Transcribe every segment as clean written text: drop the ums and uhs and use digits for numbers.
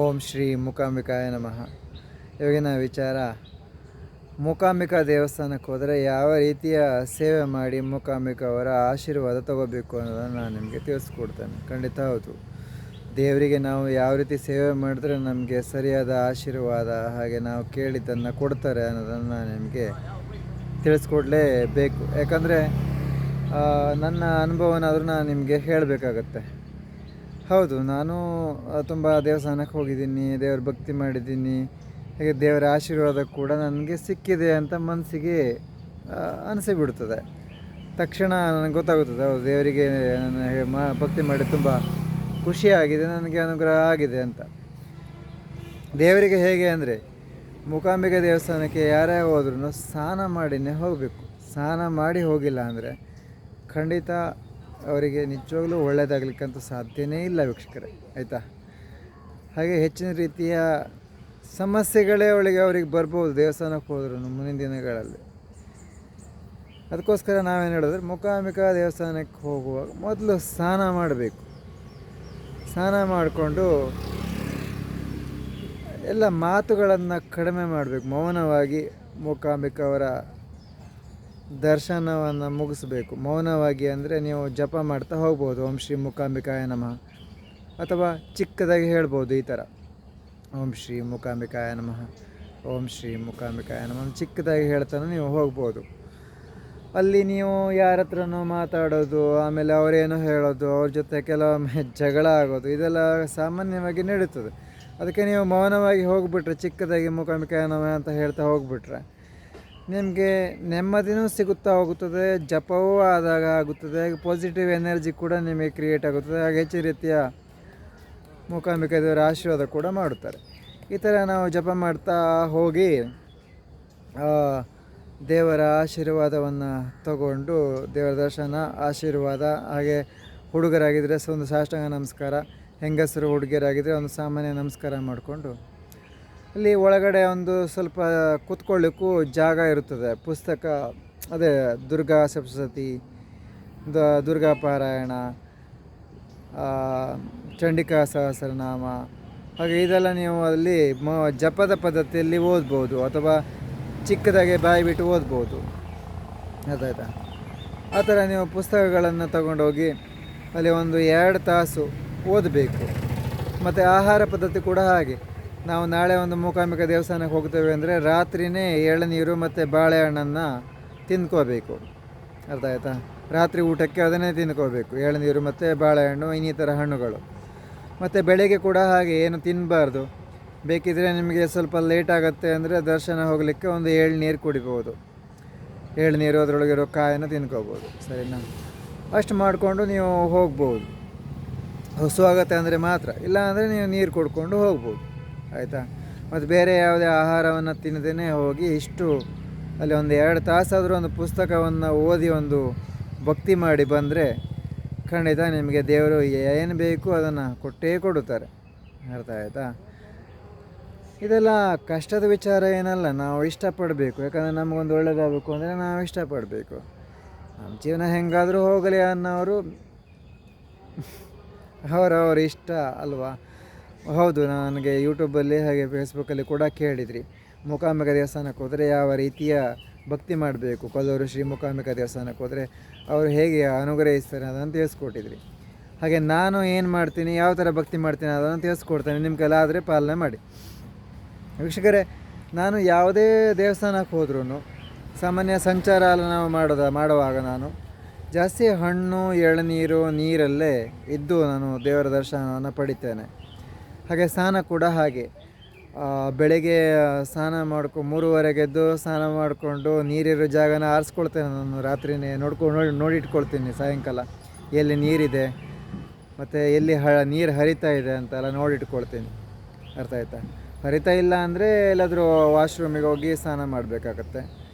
ಓಂ ಶ್ರೀ ಮೂಕಾಂಬಿಕಾಯ ನಮಃ. ಇವಾಗಿನ ವಿಚಾರ, ಮೂಕಾಂಬಿಕಾ ದೇವಸ್ಥಾನಕ್ಕೆ ಹೋದರೆ ಯಾವ ರೀತಿಯ ಸೇವೆ ಮಾಡಿ ಮೂಕಾಂಬಿಕಾ ಅವರ ಆಶೀರ್ವಾದ ತಗೋಬೇಕು ಅನ್ನೋದನ್ನು ನಾನು ನಿಮಗೆ ತಿಳಿಸ್ಕೊಡ್ತೇನೆ. ಖಂಡಿತ ಹೌದು, ದೇವರಿಗೆ ನಾವು ಯಾವ ರೀತಿ ಸೇವೆ ಮಾಡಿದ್ರೆ ನಮಗೆ ಸರಿಯಾದ ಆಶೀರ್ವಾದ, ಹಾಗೆ ನಾವು ಕೇಳಿದ್ದನ್ನು ಕೊಡ್ತಾರೆ ಅನ್ನೋದನ್ನು ನಾನು ನಿಮಗೆ ತಿಳಿಸ್ಕೊಡ್ಲೇಬೇಕು. ಯಾಕಂದರೆ ನನ್ನ ಅನುಭವನಾದರೂ ನಾನು ನಿಮಗೆ ಹೇಳಬೇಕಾಗತ್ತೆ. ಹೌದು, ನಾನು ತುಂಬ ದೇವಸ್ಥಾನಕ್ಕೆ ಹೋಗಿದ್ದೀನಿ, ದೇವ್ರ ಭಕ್ತಿ ಮಾಡಿದ್ದೀನಿ. ಹಾಗೆ ದೇವರ ಆಶೀರ್ವಾದ ಕೂಡ ನನಗೆ ಸಿಕ್ಕಿದೆ ಅಂತ ಮನಸ್ಸಿಗೆ ಅನಿಸಿಬಿಡ್ತದೆ. ತಕ್ಷಣ ನನಗೆ ಗೊತ್ತಾಗುತ್ತದೆ, ಹೌದು ದೇವರಿಗೆ ನಾನು ಭಕ್ತಿ ಮಾಡಿ ತುಂಬ ಖುಷಿಯಾಗಿದೆ, ನನಗೆ ಅನುಗ್ರಹ ಆಗಿದೆ ಅಂತ. ದೇವರಿಗೆ ಹೇಗೆ ಅಂದರೆ, ಮೂಕಾಂಬಿಕೆ ದೇವಸ್ಥಾನಕ್ಕೆ ಯಾರೇ ಹೋದ್ರೂ ಸ್ನಾನ ಮಾಡಿನೇ ಹೋಗಬೇಕು. ಸ್ನಾನ ಮಾಡಿ ಹೋಗಿಲ್ಲ ಅಂದರೆ ಖಂಡಿತ ಅವರಿಗೆ ನಿಜವಾಗ್ಲೂ ಒಳ್ಳೆಯದಾಗಲಿಕ್ಕಂತೂ ಸಾಧ್ಯವೇ ಇಲ್ಲ ವೀಕ್ಷಕರೇ, ಆಯಿತಾ. ಹಾಗೆ ಹೆಚ್ಚಿನ ರೀತಿಯ ಸಮಸ್ಯೆಗಳೇ ಅವ್ರಿಗೆ ಬರ್ಬೋದು ದೇವಸ್ಥಾನಕ್ಕೆ ಹೋದ್ರೂ ಮುಂದಿನ ದಿನಗಳಲ್ಲಿ. ಅದಕ್ಕೋಸ್ಕರ ನಾವೇನು ಹೇಳಿದ್ರೆ, ಮೂಕಾಂಬಿಕಾ ದೇವಸ್ಥಾನಕ್ಕೆ ಹೋಗುವಾಗ ಮೊದಲು ಸ್ನಾನ ಮಾಡಬೇಕು. ಸ್ನಾನ ಮಾಡಿಕೊಂಡು ಎಲ್ಲ ಮಾತುಗಳನ್ನು ಕಡಿಮೆ ಮಾಡಬೇಕು. ಮೌನವಾಗಿ ಮೂಕಾಂಬಿಕಾ ಅವರ ದರ್ಶನವನ್ನು ಮುಗಿಸ್ಬೇಕು. ಮೌನವಾಗಿ ಅಂದರೆ ನೀವು ಜಪ ಮಾಡ್ತಾ ಹೋಗ್ಬೋದು, ಓಂ ಶ್ರೀ ಮೂಕಾಂಬಿಕಾಯ ನಮಃ, ಅಥವಾ ಚಿಕ್ಕದಾಗಿ ಹೇಳ್ಬೋದು ಈ ಥರ, ಓಂ ಶ್ರೀ ಮೂಕಾಂಬಿಕಾಯ ನಮಃ, ಓಂ ಶ್ರೀ ಮೂಕಾಂಬಿಕಾಯ ನಮಃ ಚಿಕ್ಕದಾಗಿ ಹೇಳ್ತಾನೆ ನೀವು ಹೋಗ್ಬೋದು. ಅಲ್ಲಿ ನೀವು ಯಾರ ಹತ್ರನೂ ಮಾತಾಡೋದು, ಆಮೇಲೆ ಅವರೇನೋ ಹೇಳೋದು, ಅವ್ರ ಜೊತೆ ಕೆಲವೊಮ್ಮೆ ಜಗಳ ಆಗೋದು, ಇದೆಲ್ಲ ಸಾಮಾನ್ಯವಾಗಿ ನಡೀತದೆ. ಅದಕ್ಕೆ ನೀವು ಮೌನವಾಗಿ ಹೋಗ್ಬಿಟ್ರೆ, ಚಿಕ್ಕದಾಗಿ ಮೂಕಾಂಬಿಕಾಯ ನಮಃ ಅಂತ ಹೇಳ್ತಾ ಹೋಗ್ಬಿಟ್ರೆ ನಿಮಗೆ ನೆಮ್ಮದಿನೂ ಸಿಗುತ್ತಾ ಹೋಗುತ್ತದೆ, ಜಪವೂ ಆದಾಗ ಆಗುತ್ತದೆ, ಪಾಸಿಟಿವ್ ಎನರ್ಜಿ ಕೂಡ ನಿಮಗೆ ಕ್ರಿಯೇಟ್ ಆಗುತ್ತದೆ. ಹಾಗೆ ಹೆಚ್ಚಿನ ರೀತಿಯ ಮೂಕಾಂಬಿಕಾ ದೇವರ ಆಶೀರ್ವಾದ ಕೂಡ ಮಾಡುತ್ತಾರೆ. ಈ ಥರ ನಾವು ಜಪ ಮಾಡ್ತಾ ಹೋಗಿ ದೇವರ ಆಶೀರ್ವಾದವನ್ನು ತಗೊಂಡು, ದೇವರ ದರ್ಶನ, ಆಶೀರ್ವಾದ, ಹಾಗೆ ಹುಡುಗರಾಗಿದ್ದರೆ ಒಂದು ಸಾಷ್ಟಾಂಗ ನಮಸ್ಕಾರ, ಹೆಂಗಸರು ಹುಡುಗಿಯರಾಗಿದ್ದರೆ ಒಂದು ಸಾಮಾನ್ಯ ನಮಸ್ಕಾರ ಮಾಡಿಕೊಂಡು, ಅಲ್ಲಿ ಒಳಗಡೆ ಒಂದು ಸ್ವಲ್ಪ ಕೂತ್ಕೊಳ್ಳಿಕ್ಕೂ ಜಾಗ ಇರುತ್ತದೆ. ಪುಸ್ತಕ, ಅದೇ ದುರ್ಗಾ ಸಪ್ತಸತಿ, ದುರ್ಗಾ ಪಾರಾಯಣ, ಚಂಡಿಕಾ ಸಹಸ್ರನಾಮ, ಹಾಗೆ ಇದೆಲ್ಲ ನೀವು ಅಲ್ಲಿ ಜಪದ ಪದ್ಧತಿಯಲ್ಲಿ ಓದ್ಬೋದು, ಅಥವಾ ಚಿಕ್ಕದಾಗೆ ಬಾಯಿ ಬಿಟ್ಟು ಓದ್ಬೋದು. ಅದಾಯ್ತಾ. ಆ ಥರ ನೀವು ಪುಸ್ತಕಗಳನ್ನು ತಗೊಂಡೋಗಿ ಅಲ್ಲಿ ಒಂದು 2 ತಾಸು ಓದಬೇಕು. ಮತ್ತು ಆಹಾರ ಪದ್ಧತಿ ಕೂಡ ಹಾಗೆ. ನಾವು ನಾಳೆ ಒಂದು ಮೂಕಾಂಬಿಕಾ ದೇವಸ್ಥಾನಕ್ಕೆ ಹೋಗ್ತೇವೆ ಅಂದರೆ ರಾತ್ರಿಯೇ ಎಳನೀರು ಮತ್ತು ಬಾಳೆಹಣ್ಣನ್ನು ತಿಂದ್ಕೋಬೇಕು. ಅರ್ಥ ಆಯ್ತಾ. ರಾತ್ರಿ ಊಟಕ್ಕೆ ಅದನ್ನೇ ತಿಂದ್ಕೋಬೇಕು, ಎಳನೀರು ಮತ್ತು ಬಾಳೆಹಣ್ಣು, ಇನ್ನಿತರ ಹಣ್ಣುಗಳು. ಮತ್ತು ಬೆಳಗ್ಗೆ ಕೂಡ ಹಾಗೆ ಏನು ತಿನ್ನಬಾರ್ದು. ಬೇಕಿದ್ದರೆ ನಿಮಗೆ ಸ್ವಲ್ಪ ಲೇಟ್ ಆಗುತ್ತೆ ಅಂದರೆ ದರ್ಶನ ಹೋಗಲಿಕ್ಕೆ ಒಂದು ಎಳ್ನೀರು ಕುಡಿಬೋದು. ಎಳ್ನೀರು, ಅದರೊಳಗಿರೋ ಕಾಯನ್ನು ತಿನ್ಕೋಬೋದು. ಸರಿನಾ. ಅಷ್ಟು ಮಾಡಿಕೊಂಡು ನೀವು ಹೋಗ್ಬೋದು. ಹಸುವಾಗತ್ತೆ ಅಂದರೆ ಮಾತ್ರ, ಇಲ್ಲ ಅಂದರೆ ನೀವು ನೀರು ಕುಡ್ಕೊಂಡು ಹೋಗ್ಬೋದು, ಆಯಿತಾ. ಮತ್ತು ಬೇರೆ ಯಾವುದೇ ಆಹಾರವನ್ನು ತಿನ್ನದೇ ಹೋಗಿ ಇಷ್ಟು ಅಲ್ಲಿ ಒಂದು 2 ತಾಸಾದರೂ ಒಂದು ಪುಸ್ತಕವನ್ನು ಓದಿ ಒಂದು ಭಕ್ತಿ ಮಾಡಿ ಬಂದರೆ ಖಂಡಿತ ನಿಮಗೆ ದೇವರು ಏನು ಬೇಕು ಅದನ್ನು ಕೊಟ್ಟೇ ಕೊಡುತ್ತಾರೆ. ಅರ್ಥ ಆಯಿತಾ. ಇದೆಲ್ಲ ಕಷ್ಟದ ವಿಚಾರ ಏನಲ್ಲ, ನಾವು ಇಷ್ಟಪಡಬೇಕು. ಯಾಕಂದರೆ ನಮಗೊಂದು ಒಳ್ಳೆಯದಾಗಬೇಕು ಅಂದರೆ ನಾವು ಇಷ್ಟಪಡಬೇಕು. ನಮ್ಮ ಜೀವನ ಹೆಂಗಾದರೂ ಹೋಗಲಿ ಅನ್ನೋರು ಅವರವ್ರ ಇಷ್ಟ ಅಲ್ವಾ. ಹೌದು, ನನಗೆ ಯೂಟ್ಯೂಬಲ್ಲಿ ಹಾಗೆ ಫೇಸ್ಬುಕ್ಕಲ್ಲಿ ಕೂಡ ಕೇಳಿದ್ರಿ, ಮೂಕಾಂಬಿಕಾ ದೇವಸ್ಥಾನಕ್ಕೆ ಹೋದರೆ ಯಾವ ರೀತಿಯ ಭಕ್ತಿ ಮಾಡಬೇಕು, ಕೊಲ್ಲೂರು ಶ್ರೀ ಮೂಕಾಂಬಿಕಾ ದೇವಸ್ಥಾನಕ್ಕೆ ಹೋದರೆ ಅವರು ಹೇಗೆ ಅನುಗ್ರಹಿಸ್ತಾರೆ ಅದನ್ನು ತಿಳಿಸ್ಕೊಟ್ಟಿದ್ರಿ. ಹಾಗೆ ನಾನು ಏನು ಮಾಡ್ತೀನಿ, ಯಾವ ಥರ ಭಕ್ತಿ ಮಾಡ್ತೀನಿ ಅದನ್ನು ತಿಳಿಸ್ಕೊಡ್ತೇನೆ. ನಿಮ್ಮ ಕೈಲಾದರೆ ಪಾಲನೆ ಮಾಡಿ. ವೀಕ್ಷಕರೇ, ನಾನು ಯಾವುದೇ ದೇವಸ್ಥಾನಕ್ಕೆ ಹೋದ್ರೂ ಸಾಮಾನ್ಯ ಸಂಚಾರ ನಾವು ಮಾಡುವಾಗ ನಾನು ಜಾಸ್ತಿ ಹಣ್ಣು, ಎಳನೀರು, ನೀರಲ್ಲೇ ಇದ್ದು ನಾನು ದೇವರ ದರ್ಶನವನ್ನು ಪಡಿತೇನೆ. ಹಾಗೆ ಸ್ನಾನ ಕೂಡ ಹಾಗೆ. ಬೆಳಗ್ಗೆ ಸ್ನಾನ 3:30 ಎದ್ದು ಸ್ನಾನ ಮಾಡಿಕೊಂಡು ನೀರಿರೋ ಜಾಗನ ಆರಿಸ್ಕೊಳ್ತೇನೆ. ನಾನು ರಾತ್ರಿಯೇ ನೋಡಿಟ್ಕೊಳ್ತೀನಿ ಸಾಯಂಕಾಲ ಎಲ್ಲಿ ನೀರಿದೆ ಮತ್ತು ಎಲ್ಲಿ ನೀರು ಹರಿತಾ ಇದೆ ಅಂತೆಲ್ಲ ನೋಡಿಟ್ಕೊಳ್ತೀನಿ. ಅರ್ಥ ಆಯ್ತಾ. ಹರಿತಾ ಇಲ್ಲ ಅಂದರೆ ಎಲ್ಲಾದರೂ ವಾಶ್ರೂಮಿಗೆ ಹೋಗಿ ಸ್ನಾನ ಮಾಡಬೇಕಾಗತ್ತೆ,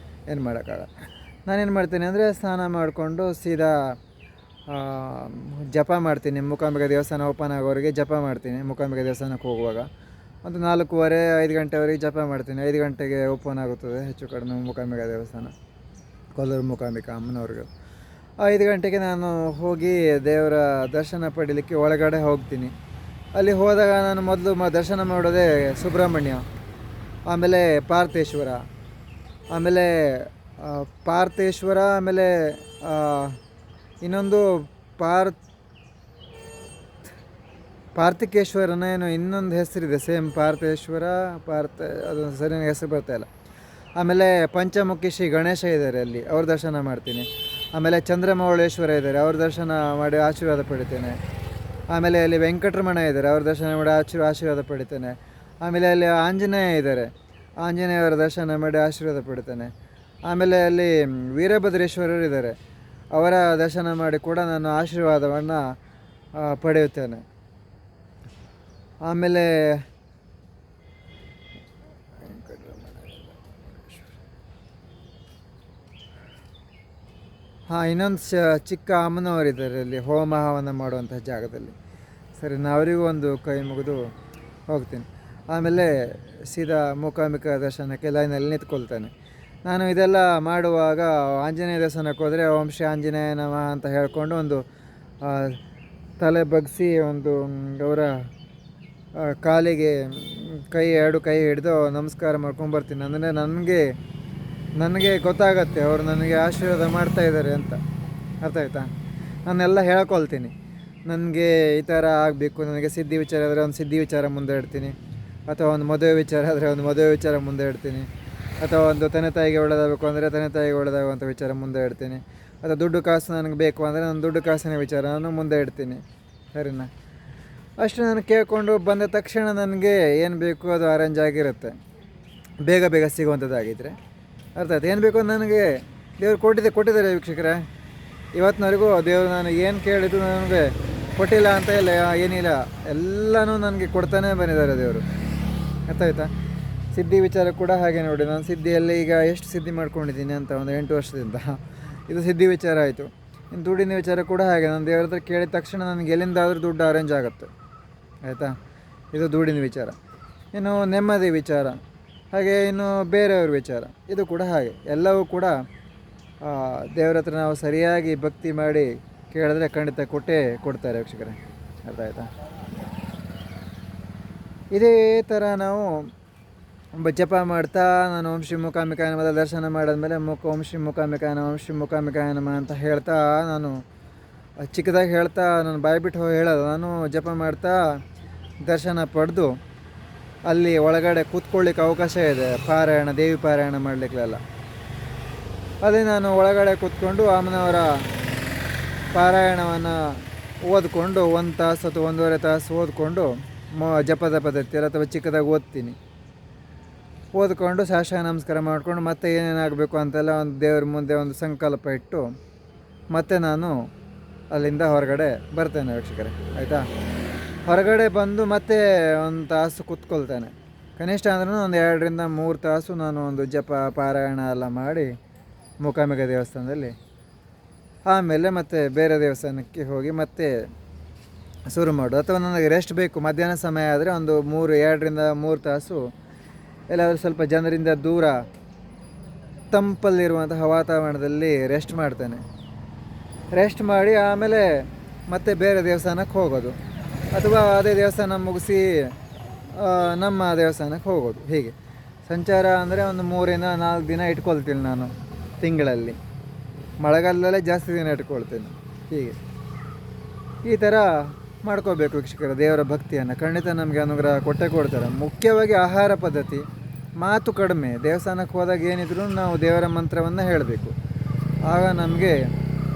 ಏನು ಮಾಡೋಕ್ಕಾಗಲ್ಲ. ನಾನೇನು ಮಾಡ್ತೀನಿ ಅಂದರೆ ಸ್ನಾನ ಮಾಡಿಕೊಂಡು ಸೀದಾ ಜಪ ಮಾಡ್ತೀನಿ. ಮೂಕಾಂಬಿಕಾ ದೇವಸ್ಥಾನ ಓಪನ್ ಆಗೋವರೆಗೆ ಜಪ ಮಾಡ್ತೀನಿ. ಮೂಕಾಂಬಿಕಾ ದೇವಸ್ಥಾನಕ್ಕೆ ಹೋಗುವಾಗ ಒಂದು 4:30-5 ಗಂಟೆವರೆಗೆ ಜಪ ಮಾಡ್ತೀನಿ. 5 ಗಂಟೆಗೆ ಓಪನ್ ಆಗುತ್ತದೆ ಹೆಚ್ಚು ಕಡಿಮೆ ಮೂಕಾಂಬಿಕಾ ದೇವಸ್ಥಾನ, ಕೊಲ್ಲೂರು ಮೂಕಾಂಬಿಕಾ ಅಮ್ಮನವ್ರಿಗೆ. 5 ಗಂಟೆಗೆ ನಾನು ಹೋಗಿ ದೇವರ ದರ್ಶನ ಪಡೀಲಿಕ್ಕೆ ಒಳಗಡೆ ಹೋಗ್ತೀನಿ. ಅಲ್ಲಿ ಹೋದಾಗ ನಾನು ಮೊದಲು ದರ್ಶನ ಮಾಡೋದೇ ಸುಬ್ರಹ್ಮಣ್ಯ, ಆಮೇಲೆ ಪಾರ್ಥೇಶ್ವರ, ಆಮೇಲೆ ಪಾರ್ಥೇಶ್ವರ, ಆಮೇಲೆ ಆ, ಇನ್ನೊಂದು ಪಾರ್ ಪಾರ್ಥಿಕೇಶ್ವರನ ಏನೋ ಇನ್ನೊಂದು ಹೆಸರಿದೆ, ಸೇಮ್ ಪಾರ್ಥೇಶ್ವರ, ಅದು ಸರಿಯಾಗಿ ಹೆಸರು ಬರ್ತಾಯಿಲ್ಲ. ಆಮೇಲೆ ಪಂಚಮುಖಿ ಶ್ರೀ ಗಣೇಶ ಇದ್ದಾರೆ, ಅಲ್ಲಿ ಅವ್ರ ದರ್ಶನ ಮಾಡ್ತೀನಿ. ಆಮೇಲೆ ಚಂದ್ರಮೌಳೇಶ್ವರ ಇದ್ದಾರೆ, ಅವ್ರ ದರ್ಶನ ಮಾಡಿ ಆಶೀರ್ವಾದ ಪಡಿತೇನೆ. ಆಮೇಲೆ ಅಲ್ಲಿ ವೆಂಕಟರಮಣ ಇದ್ದಾರೆ, ಅವ್ರ ದರ್ಶನ ಮಾಡಿ ಆಶೀರ್ವಾದ ಪಡಿತೇನೆ. ಆಮೇಲೆ ಅಲ್ಲಿ ಆಂಜನೇಯ ಇದ್ದಾರೆ, ಆಂಜನೇಯವರ ದರ್ಶನ ಮಾಡಿ ಆಶೀರ್ವಾದ ಪಡಿತೇನೆ. ಆಮೇಲೆ ಅಲ್ಲಿ ವೀರಭದ್ರೇಶ್ವರರು ಇದ್ದಾರೆ, ಅವರ ದರ್ಶನ ಮಾಡಿ ಕೂಡ ನಾನು ಆಶೀರ್ವಾದವನ್ನು ಪಡೆಯುತ್ತೇನೆ. ಆಮೇಲೆ ಇನ್ನೊಂದು ಚಿಕ್ಕ ಅಮ್ಮನವರಿದ್ದಾರೆ ಅಲ್ಲಿ ಹೋಮ ಹವನ ಮಾಡುವಂಥ ಜಾಗದಲ್ಲಿ. ಸರಿ, ನಾನು ಅವರಿಗೂ ಒಂದು ಕೈ ಮುಗಿದು ಹೋಗ್ತೀನಿ. ಆಮೇಲೆ ಸೀದಾ ಮೂಕಾಂಬಿಕ ದರ್ಶನಕ್ಕೆ ಲೈನಲ್ಲಿ ನಿಂತ್ಕೊಳ್ತಾನೆ. ನಾನು ಇದೆಲ್ಲ ಮಾಡುವಾಗ ಆಂಜನೇಯ ದರ್ಶನಕ್ಕೆ ಹೋದರೆ ಓಂ ಶ್ರೀ ಆಂಜನೇಯ ನಮಃ ಅಂತ ಹೇಳ್ಕೊಂಡು ಒಂದು ತಲೆ ಬಗ್ಗಿಸಿ ಒಂದು ಅವರ ಕಾಲಿಗೆ ಎರಡು ಕೈ ಹಿಡಿದು ನಮಸ್ಕಾರ ಮಾಡ್ಕೊಂಬರ್ತೀನಿ. ಅಂದರೆ ನನಗೆ ಗೊತ್ತಾಗತ್ತೆ ಅವರು ನನಗೆ ಆಶೀರ್ವಾದ ಮಾಡ್ತಾಯಿದ್ದಾರೆ ಅಂತ. ಅರ್ಥ ಆಯ್ತಾ? ನಾನೆಲ್ಲ ಹೇಳ್ಕೊಳ್ತೀನಿ, ನನಗೆ ಈ ಥರ ಆಗಬೇಕು, ನನಗೆ ಸಿದ್ಧಿ ವಿಚಾರ ಆದರೆ ಒಂದು ಸಿದ್ಧಿ ವಿಚಾರ ಮುಂದೆ ಇಡ್ತೀನಿ, ಅಥವಾ ಒಂದು ಮದುವೆ ವಿಚಾರ ಆದರೆ ಒಂದು ಮದುವೆ ವಿಚಾರ ಮುಂದೆ ಇಡ್ತೀನಿ, ಅಥವಾ ಒಂದು ತಂದೆ ತಾಯಿಗೆ ಒಳ್ಳೆಯದಾಗಬೇಕು ಅಂದರೆ ತಂದೆ ತಾಯಿಗೆ ಒಳ್ಳೆಯದಾಗುವಂಥ ವಿಚಾರ ಮುಂದೆ ಇಡ್ತೀನಿ, ಅಥವಾ ದುಡ್ಡು ಕಾಸು ನನಗೆ ಬೇಕು ಅಂದರೆ ನಾನು ದುಡ್ಡು ಕಾಸಿನ ವಿಚಾರ ನಾನು ಮುಂದೆ ಇಡ್ತೀನಿ. ಸರಿನಾ? ಅಷ್ಟು ನಾನು ಕೇಳಿಕೊಂಡು ಬಂದ ತಕ್ಷಣ ನನಗೆ ಏನು ಬೇಕು ಅದು ಅರೇಂಜ್ ಆಗಿರುತ್ತೆ, ಬೇಗ ಬೇಗ ಸಿಗುವಂಥದ್ದಾಗಿದ್ದರೆ. ಅರ್ಥ ಆಯ್ತು? ಏನು ಬೇಕು ನನಗೆ ದೇವ್ರು ಕೊಟ್ಟಿದ್ದಾರೆ ವೀಕ್ಷಕರೇ. ಇವತ್ತಿನವರೆಗೂ ದೇವರು ನಾನು ಏನು ಕೇಳಿದ್ದು ನನಗೆ ಕೊಟ್ಟಿಲ್ಲ ಅಂತ ಇಲ್ಲ, ಏನಿಲ್ಲ, ಎಲ್ಲನೂ ನನಗೆ ಕೊಡ್ತಾನೆ ಬಂದಿದ್ದಾರೆ ದೇವರು. ಅರ್ಥ ಆಯ್ತಾ? ಸಿದ್ಧಿ ವಿಚಾರ ಕೂಡ ಹಾಗೆ ನೋಡಿ, ನಾನು ಸಿದ್ಧಿಯಲ್ಲಿ ಈಗ ಎಷ್ಟು ಸಿದ್ಧಿ ಮಾಡ್ಕೊಂಡಿದ್ದೀನಿ ಅಂತ ಒಂದು 8 ವರ್ಷದಿಂದ. ಇದು ಸಿದ್ಧಿ ವಿಚಾರ ಆಯಿತು. ಇನ್ನು ದುಡ್ಡಿನ ವಿಚಾರ ಕೂಡ ಹಾಗೆ, ನಾನು ದೇವ್ರ ಹತ್ರ ಕೇಳಿದ ತಕ್ಷಣ ನನಗೆ ಎಲ್ಲಿಂದಾದರೂ ದುಡ್ಡು ಅರೇಂಜ್ ಆಗುತ್ತೆ. ಆಯಿತಾ? ಇದು ದುಡ್ಡಿನ ವಿಚಾರ. ಇನ್ನು ನೆಮ್ಮದಿ ವಿಚಾರ, ಹಾಗೆ ಇನ್ನು ಬೇರೆಯವ್ರ ವಿಚಾರ, ಇದು ಕೂಡ ಹಾಗೆ. ಎಲ್ಲವೂ ಕೂಡ ದೇವ್ರ ಹತ್ರ ನಾವು ಸರಿಯಾಗಿ ಭಕ್ತಿ ಮಾಡಿ ಕೇಳಿದ್ರೆ ಖಂಡಿತ ಕೊಡ್ತಾರೆ ವೀಕ್ಷಕರೇ. ಅರ್ಥ ಆಯಿತಾ? ಇದೇ ಥರ ನಾವು ಜಪ ಮಾಡ್ತಾ ನಾನು ಓಂ ಶ್ರೀ ಮೂಕಾಂಬಿಕಾಯ ನಮಃ ದರ್ಶನ ಮಾಡಿದ್ಮೇಲೆ ಓಂ ಶ್ರೀ ಮೂಕಾಂಬಿಕಾಯ ನಮಃ, ಓಂ ಶ್ರೀ ಮೂಕಾಂಬಿಕಾಯ ನಮಃ ಅಂತ ಹೇಳ್ತಾ ನಾನು ಚಿಕ್ಕದಾಗಿ ಹೇಳ್ತಾ ನಾನು ಬಾಯ್ಬಿಟ್ಟು ಹೇಳೋದು. ನಾನು ಜಪ ಮಾಡ್ತಾ ದರ್ಶನ ಪಡೆದು ಅಲ್ಲಿ ಒಳಗಡೆ ಕೂತ್ಕೊಳ್ಳಿಕ್ಕೆ ಅವಕಾಶ ಇದೆ, ಪಾರಾಯಣ, ದೇವಿ ಪಾರಾಯಣ ಮಾಡಲಿಕ್ಕೆಲ್ಲ. ಅದೇ ನಾನು ಒಳಗಡೆ ಕೂತ್ಕೊಂಡು ಅಮ್ಮನವರ ಪಾರಾಯಣವನ್ನು ಓದ್ಕೊಂಡು 1 ತಾಸು ಅಥವಾ 1.5 ತಾಸು ಓದ್ಕೊಂಡು ಜಪದ ಪದ್ಧತಿ ಅಥವಾ ಚಿಕ್ಕದಾಗಿ ಓದ್ತೀನಿ. ಓದ್ಕೊಂಡು ಸಾಷ್ಟಾಂಗ ನಮಸ್ಕಾರ ಮಾಡಿಕೊಂಡು ಮತ್ತೆ ಏನೇನಾಗಬೇಕು ಅಂತೆಲ್ಲ ಒಂದು ದೇವ್ರ ಮುಂದೆ ಒಂದು ಸಂಕಲ್ಪ ಇಟ್ಟು ಮತ್ತೆ ನಾನು ಅಲ್ಲಿಂದ ಹೊರಗಡೆ ಬರ್ತೇನೆ ವೀಕ್ಷಕರೇ. ಆಯಿತಾ? ಹೊರಗಡೆ ಬಂದು ಮತ್ತೆ 1 ತಾಸು ಕೂತ್ಕೊಳ್ತೇನೆ. ಕನಿಷ್ಠ ಅಂದ್ರೂ ಒಂದು 2 ರಿಂದ 3 ತಾಸು ನಾನು ಒಂದು ಜಪ ಪಾರಾಯಣ ಎಲ್ಲ ಮಾಡಿ ಮೂಕಾಂಬಿಕಾ ದೇವಸ್ಥಾನದಲ್ಲಿ, ಆಮೇಲೆ ಮತ್ತೆ ಬೇರೆ ದೇವಸ್ಥಾನಕ್ಕೆ ಹೋಗಿ ಮತ್ತೆ ಶುರು ಮಾಡು. ಅಥವಾ ನನಗೆ ರೆಸ್ಟ್ ಬೇಕು, ಮಧ್ಯಾಹ್ನ ಸಮಯ ಆದರೆ ಒಂದು 2 ರಿಂದ 3 ತಾಸು ಎಲ್ಲಾದರೂ ಸ್ವಲ್ಪ ಜನರಿಂದ ದೂರ ತಂಪಲ್ಲಿರುವಂತಹ ವಾತಾವರಣದಲ್ಲಿ ರೆಸ್ಟ್ ಮಾಡ್ತೇನೆ. ರೆಸ್ಟ್ ಮಾಡಿ ಆಮೇಲೆ ಮತ್ತೆ ಬೇರೆ ದೇವಸ್ಥಾನಕ್ಕೆ ಹೋಗೋದು, ಅಥವಾ ಅದೇ ದೇವಸ್ಥಾನ ಮುಗಿಸಿ ನಮ್ಮ ದೇವಸ್ಥಾನಕ್ಕೆ ಹೋಗೋದು. ಹೀಗೆ ಸಂಚಾರ ಅಂದರೆ ಒಂದು 3 ರಿಂದ 4 ದಿನ ಇಟ್ಕೊಳ್ತೀನಿ ನಾನು ತಿಂಗಳಲ್ಲಿ. ಮಳೆಗಾಲದಲ್ಲೇ ಜಾಸ್ತಿ ದಿನ ಇಟ್ಕೊಳ್ತೀನಿ. ಹೀಗೆ ಈ ಥರ ಮಾಡ್ಕೋಬೇಕು ವೀಕ್ಷಕರ. ದೇವರ ಭಕ್ತಿಯನ್ನು ಖಂಡಿತ ನಮಗೆ ಅನುಗ್ರಹ ಕೊಡ್ತಾರೆ. ಮುಖ್ಯವಾಗಿ ಆಹಾರ ಪದ್ಧತಿ, ಮಾತು ಕಡಿಮೆ. ದೇವಸ್ಥಾನಕ್ಕೆ ಹೋದಾಗ ಏನಿದ್ರು ನಾವು ದೇವರ ಮಂತ್ರವನ್ನು ಹೇಳಬೇಕು, ಆಗ ನಮಗೆ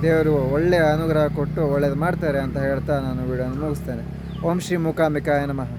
ದೇವರು ಒಳ್ಳೆಯ ಅನುಗ್ರಹ ಕೊಟ್ಟು ಒಳ್ಳೇದು ಮಾಡ್ತಾರೆ ಅಂತ ಹೇಳ್ತಾ ನಾನು ವಿಡಿಯೋನ ಮುಗಿಸ್ತೇನೆ. ಓಂ ಶ್ರೀ ಮೂಕಾಂಬಿಕಾಯ ನಮಃ.